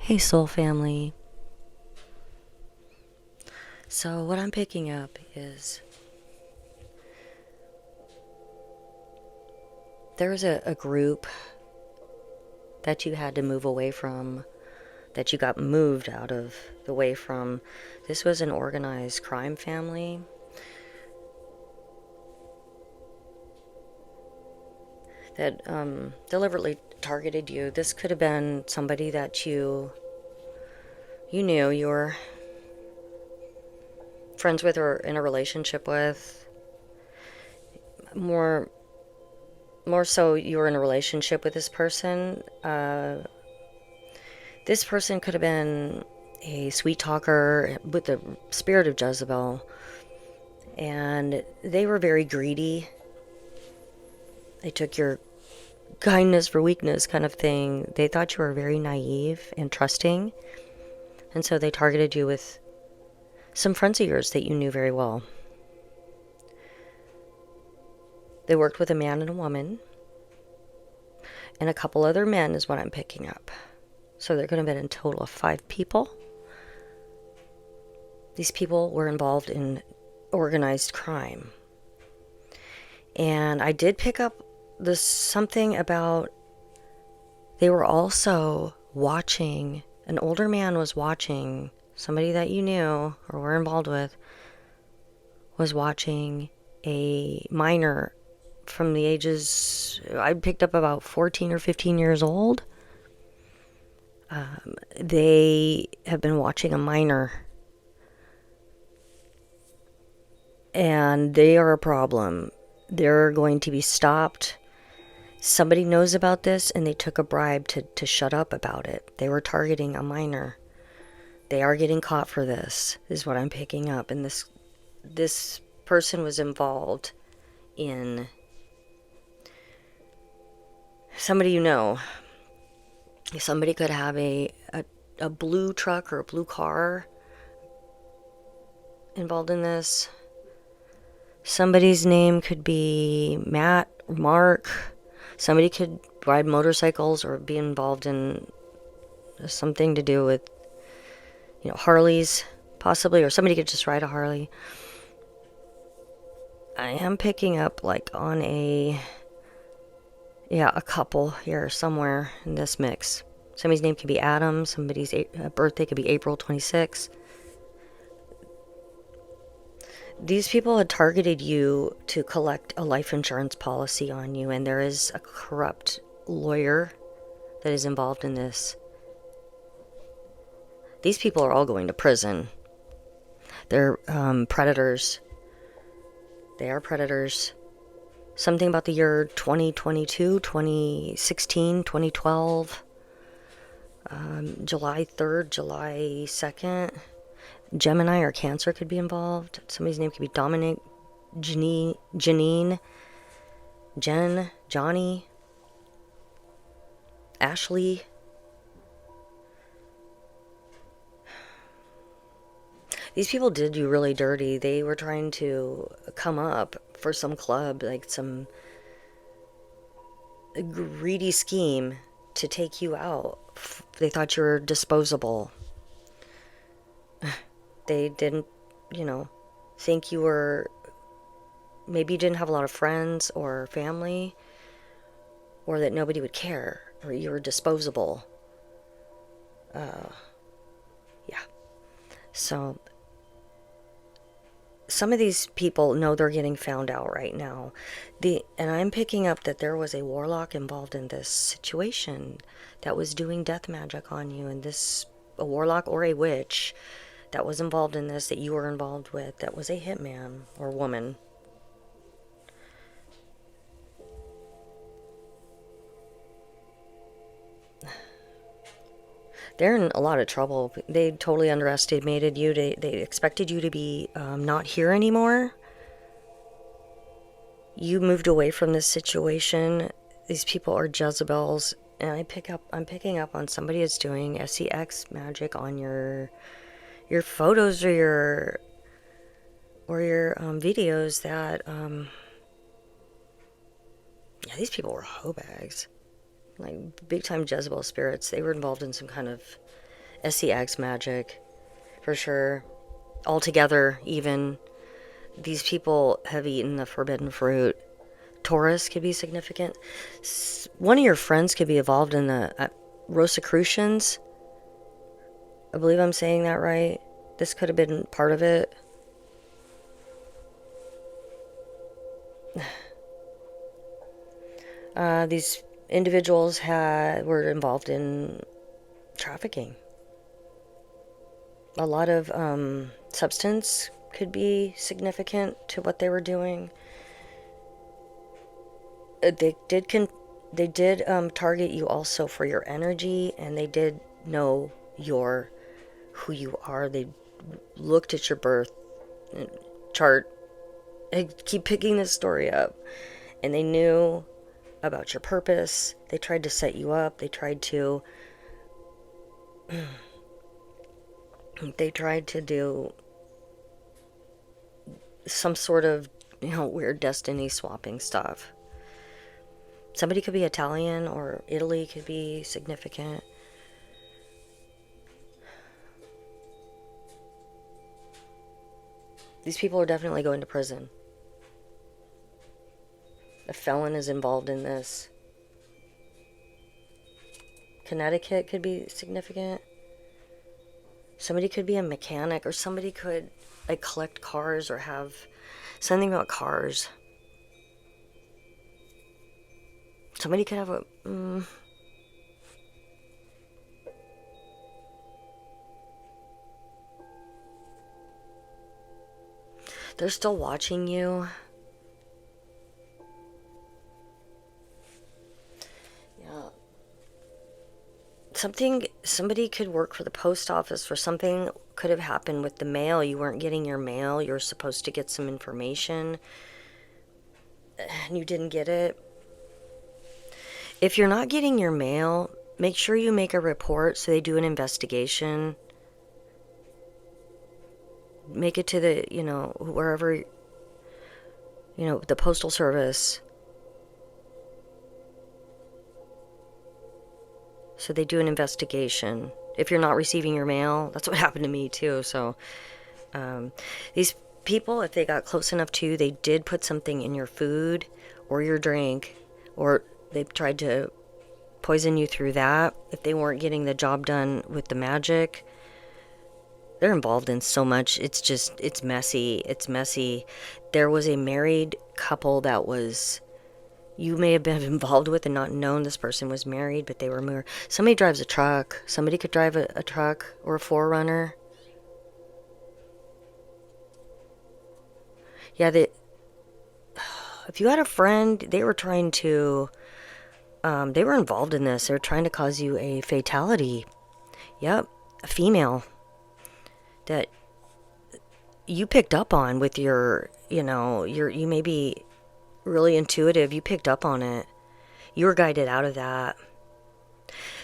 Hey, soul family. So, what I'm picking up is there was a group that you had to move away from, that you got moved out of the way from. This was an organized crime family that deliberately targeted you. This could have been somebody that you knew you were friends with or in a relationship with. More more so, you were in a relationship with this person. This person could have been a sweet talker with the spirit of Jezebel, and they were very greedy. They took your kindness for weakness kind of thing. They thought you were very naive and trusting, and so they targeted you with some friends of yours that you knew very well. They worked with a man and a woman, and a couple other men is what I'm picking up. So there could have been a total of 5 people. These people were involved in organized crime. And I did pick up this something about they were also watching, an older man was watching, somebody that you knew or were involved with was watching a minor from the ages, I picked up about 14 or 15 years old. They have been watching a minor, and they are a problem. They're going to be stopped. Somebody knows about this and they took a bribe to shut up about it. They were targeting a minor. They are getting caught for this, is what I'm picking up. And this person was involved in somebody you know. Somebody could have a blue truck or a blue car involved in this. Somebody's name could be Matt or Mark. Somebody could ride motorcycles or be involved in something to do with, Harleys, possibly, or somebody could just ride a Harley. I am picking up like on a couple here somewhere in this mix. Somebody's name could be Adam. Somebody's birthday could be April 26th. These people had targeted you to collect a life insurance policy on you, and there is a corrupt lawyer that is involved in this. These people are all going to prison. They're predators. They are predators. Something about the year 2022, 2016, 2012, July 3rd, July 2nd. Gemini or Cancer could be involved. Somebody's name could be Dominic, Janine, Jen, Johnny, Ashley. These people did you really dirty. They were trying to come up for some club, like some greedy scheme to take you out. They thought you were disposable. They didn't, think you were, maybe you didn't have a lot of friends or family, or that nobody would care, or you were disposable. Yeah. So some of these people know they're getting found out right now. And I'm picking up that there was a warlock involved in this situation that was doing death magic on you, and a warlock or a witch that was involved in this, that you were involved with, that was a hitman or woman. They're in a lot of trouble. They totally underestimated you. They expected you to be not here anymore. You moved away from this situation. These people are Jezebels, and I'm picking up on somebody that's doing SEX magic on your photos or your videos. That these people were hoe bags, like big time Jezebel spirits. They were involved in some kind of SCX magic, for sure. Altogether, even. These people have eaten the forbidden fruit. Taurus could be significant. One of your friends could be involved in the Rosicrucians. I believe I'm saying that right. This could have been part of it. These individuals were involved in trafficking. A lot of substance could be significant to what they were doing. They did target you also for your energy, and they did know who you are. They looked at your birth chart. I keep picking this story up, and they knew about your purpose. They tried to set you up. They tried to do some sort of, weird destiny swapping stuff. Somebody could be Italian, or Italy could be significant. These people are definitely going to prison. A felon is involved in this. Connecticut could be significant. Somebody could be a mechanic, or somebody could collect cars or have something about cars. Somebody could have a they're still watching you. Yeah. Somebody could work for the post office, or something could have happened with the mail. You weren't getting your mail. You were supposed to get some information, and you didn't get it. If you're not getting your mail, make sure you make a report so they do an investigation. Make it to the, wherever, the postal service. So they do an investigation. If you're not receiving your mail, that's what happened to me too. So these people, if they got close enough to you, they did put something in your food or your drink, or they tried to poison you through that. If they weren't getting the job done with the magic, they're involved in so much. It's messy. It's messy. There was a married couple that you may have been involved with and not known this person was married, but they were married. Somebody drives a truck. Somebody could drive a truck or a 4Runner. Yeah, if you had a friend, they were trying to, they were involved in this. They were trying to cause you a fatality. Yep, a female that you picked up on with you may be really intuitive. You picked up on it. You were guided out of that.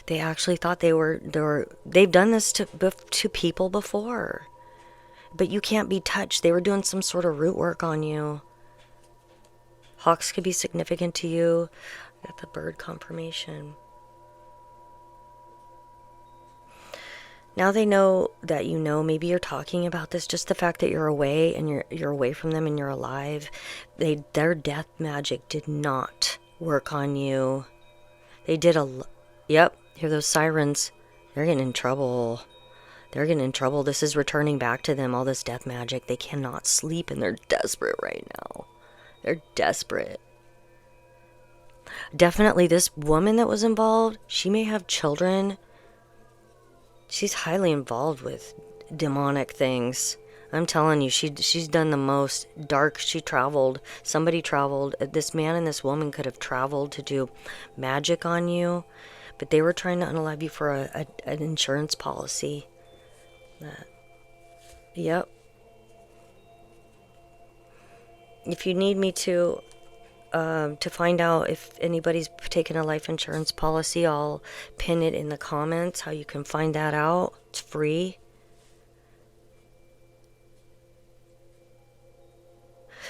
They actually thought they've done this to people before, but you can't be touched. They were doing some sort of root work on you. Hawks could be significant to you. Got the bird confirmation. Now they know that maybe you're talking about this, just the fact that you're away and you're away from them and you're alive. Their death magic did not work on you. They did yep, hear those sirens. They're getting in trouble. They're getting in trouble. This is returning back to them, all this death magic. They cannot sleep, and they're desperate right now. They're desperate. Definitely this woman that was involved, she may have children. She's highly involved with demonic things. I'm telling you, she's done the most dark. Somebody traveled. This man and this woman could have traveled to do magic on you, but they were trying to unalive you for an insurance policy. Yep. If you need me to find out if anybody's taken a life insurance policy, I'll pin it in the comments how you can find that out. It's free.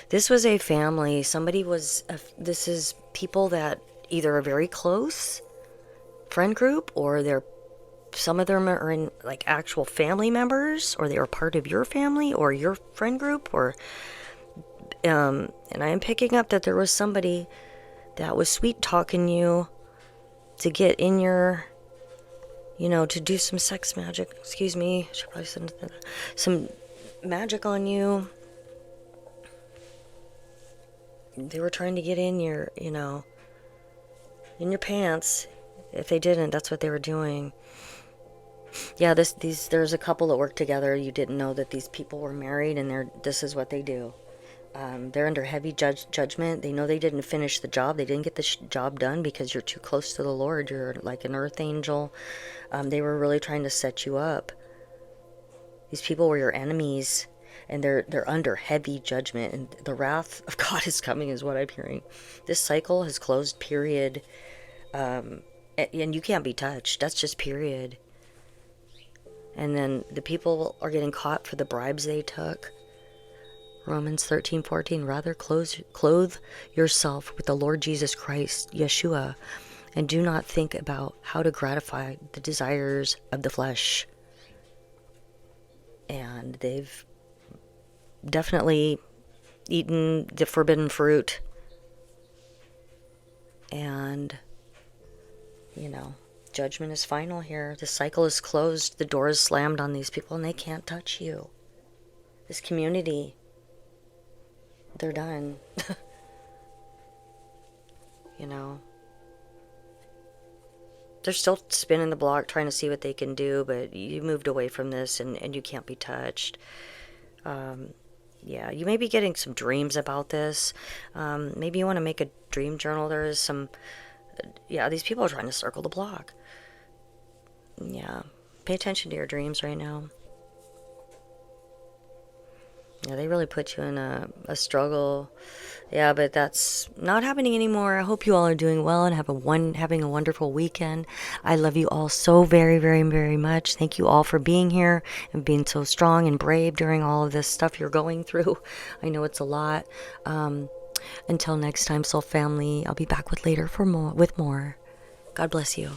This was a family. This is people that either are very close, friend group, or they're some of them are in like actual family members, or they were part of your family or your friend group, or and I am picking up that there was somebody that was sweet talking you to get in your, to do some sex magic. Excuse me, I should probably send some magic on you. They were trying to get in your, in your pants. If they didn't, that's what they were doing. Yeah, there's a couple that work together. You didn't know that these people were married, and this is what they do. They're under heavy judgment. They know they didn't finish the job. They didn't get the job done because you're too close to the Lord. You're like an earth angel. They were really trying to set you up. These people were your enemies, and they're under heavy judgment, and the wrath of God is coming, is what I'm hearing. This cycle has closed, period. And you can't be touched. That's just period. And then the people are getting caught for the bribes they took. Romans 13:14, rather clothe yourself with the Lord Jesus Christ, Yeshua, and do not think about how to gratify the desires of the flesh. And they've definitely eaten the forbidden fruit. And, judgment is final here. The cycle is closed. The door is slammed on these people, and they can't touch you. This community, they're done. They're still spinning the block trying to see what they can do, but you moved away from this, and you can't be touched. Yeah, you may be getting some dreams about this. Maybe you want to make a dream journal. There is some... Yeah, these people are trying to circle the block. Yeah, pay attention to your dreams right now. Yeah, they really put you in a struggle. Yeah, but that's not happening anymore. I hope you all are doing well and having a wonderful weekend. I love you all so very, very, very much. Thank you all for being here and being so strong and brave during all of this stuff you're going through. I know it's a lot. Until next time, soul family, I'll be back with more. God bless you.